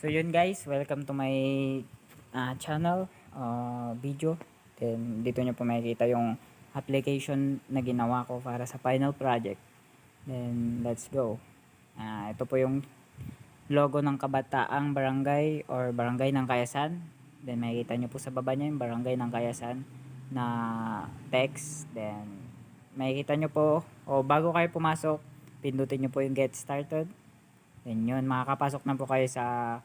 So yun guys, welcome to my channel video. Then dito nyo po makikita yung application na ginawa ko para sa final project. Then let's go. Ito po yung logo ng Kabataang Barangay or Barangay ng Kayasan. Then makikita nyo po sa baba niya yung Barangay ng Kayasan na text. Then makikita nyo po, bago kayo pumasok, pindutin nyo po yung get started. Then yun, makakapasok na po kayo sa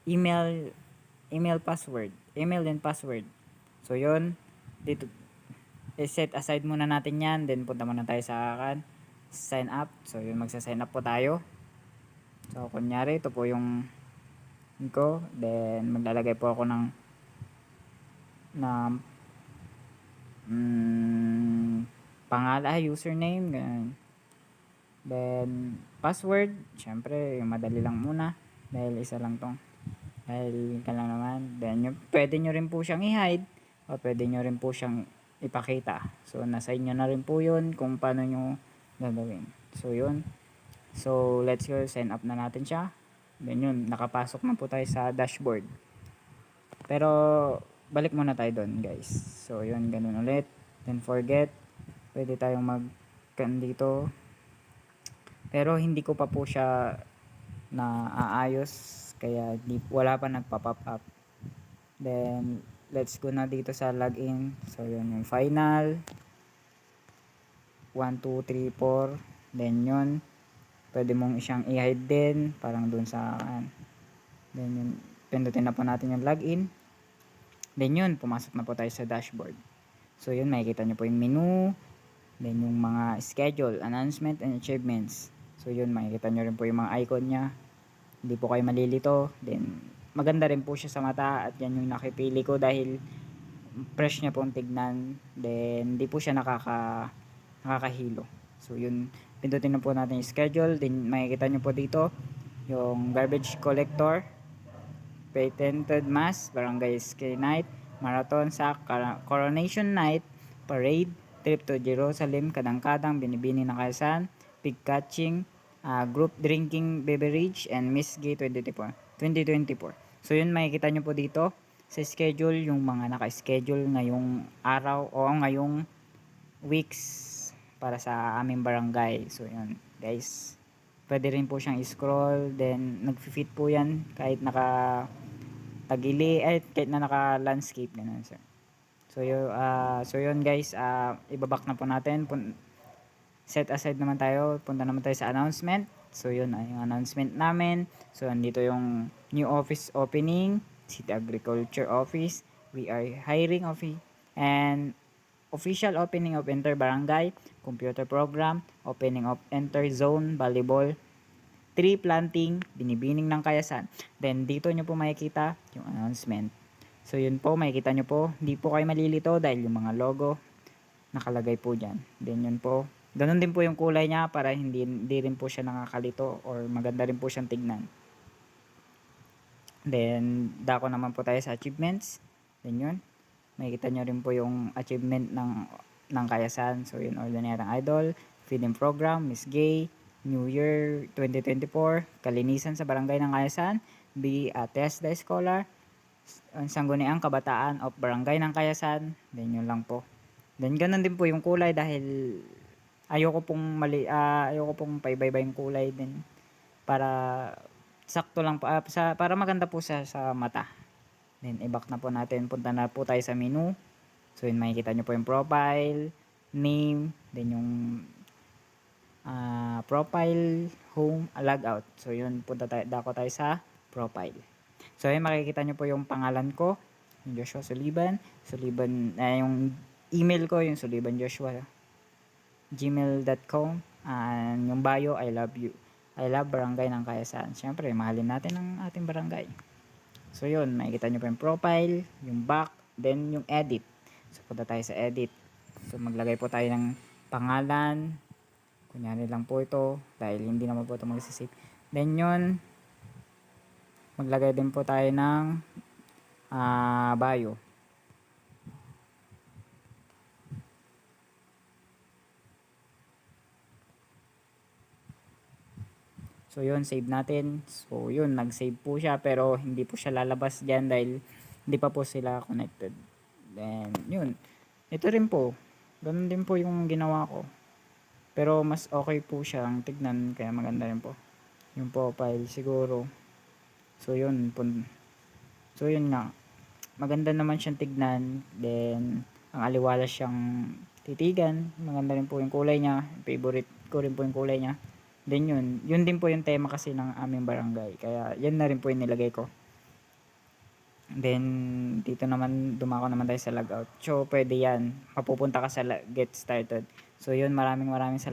email and password. So yun, dito set aside muna natin yan. Then punta muna tayo sa sign up. So yun, magsa-sign up po tayo. So kunyari, ito po yung ko. Then maglalagay po ako ng pangalan, username, ganun. Then password, syempre yung madali lang muna dahil isa lang tong dahil ka lang naman. Then pwede nyo rin po siyang i-hide o pwede nyo rin po siyang ipakita. So nasa inyo na rin po yun kung paano nyo gagawin. So yun, so let's go, sign up na natin siya. Then yun, nakapasok na po tayo sa dashboard. Pero balik muna tayo doon guys. So yun, ganun ulit. Then forget, pwede tayong dito. Pero hindi ko pa po siya na aayos, kaya wala pa nagpa-pop up. Then let's go na dito sa login. So yun yung final 1, 2, 3, 4. Then yun, pwede mong siyang i-hide din, parang dun sa then yun, pindutin na po natin yung login. Then yun, pumasok na po tayo sa dashboard. So yun, makikita nyo po yung menu. Then yung mga schedule, announcement, and achievements. So yun, makikita nyo rin po yung mga icon nya. Hindi po kayo malilito. Then maganda rin po siya sa mata. At yan yung nakipili ko dahil fresh niya pong tignan. Then hindi po siya nakakahilo. So yun, pindutin na po natin yung schedule. Then makikita nyo po dito yung garbage collector, patented mass, barangay ski night, marathon, sack, coronation night, parade, trip to Jerusalem, kadang-kadang, binibini ng Kayasan, pig catching, group drinking beverage, and Miss Gay 2024. So yun, makikita nyo po dito sa schedule yung mga naka-schedule ngayong araw o ngayong weeks para sa aming barangay. So yun guys, pwede rin po siyang i-scroll. Then nag-fit po yan kahit naka tagili, kahit na naka landscape, ganun sir. So yun guys, ibaback na po natin. Set aside naman tayo, punta naman tayo sa announcement. So yun ay yung announcement namin. So andito yung new office opening, City Agriculture Office. We are hiring and official opening of Enter Barangay, computer program, opening of Enter Zone, volleyball, tree planting, binibining ng Kayasan. Then dito nyo po makikita yung announcement. So yun po, makikita nyo po, hindi po kayo malilito dahil yung mga logo nakalagay po dyan. Then yun po, ganun din po yung kulay niya para hindi rin po siya nakakalito or maganda rin po siyang tignan. Then dako naman po tayo sa achievements. Then yun, makikita nyo rin po yung achievement ng Kayasan. So yun, Ordinaryong Idol, Feeding Program, Miss Gay, New Year 2024, kalinisan sa barangay ng Kayasan, Test the Scholar, Sangguniang Kabataan of Barangay ng Kayasan. Then yun lang po. Then ganun din po yung kulay dahil ayoko pong paiba-iba yung kulay din para sakto lang para maganda po sa mata. Then i-back na po natin, punta na po tayo sa menu. So yun, makikita nyo po yung profile, name, then yung profile, home, logout. So yun, dako tayo sa profile. So yun, makikita nyo po yung pangalan ko, yung Joshua Suliban, yung email ko, yung sulibanjoshua@gmail.com, and yung bio, I love Barangay ng Kayasan. Siyempre, mahalin natin ang ating barangay. So yun, makikita nyo po yung profile, yung back, then yung edit. So punta tayo sa edit. So maglagay po tayo ng pangalan. Kunyari lang po ito dahil hindi naman po ito magsisave. Then yun, maglagay din po tayo ng bio. So So yun, save natin. So yun, nag-save po siya pero hindi po siya lalabas dyan dahil hindi pa po sila connected. Then yun, ito rin po, ganun din po yung ginawa ko. Pero mas okay po siyang tignan kaya maganda rin po yung profile siguro. So yun po. So yun nga, maganda naman siyang tignan. Then ang aliwalas siyang titigan. Maganda rin po yung kulay niya. Favorite ko rin po yung kulay niya. Then yun din po yung tema kasi ng aming barangay. Kaya yan na rin po yung nilagay ko. Then dito naman dumako naman tayo sa logout. So pwede yan. Mapupunta ka sa get started. So yun, maraming salamat.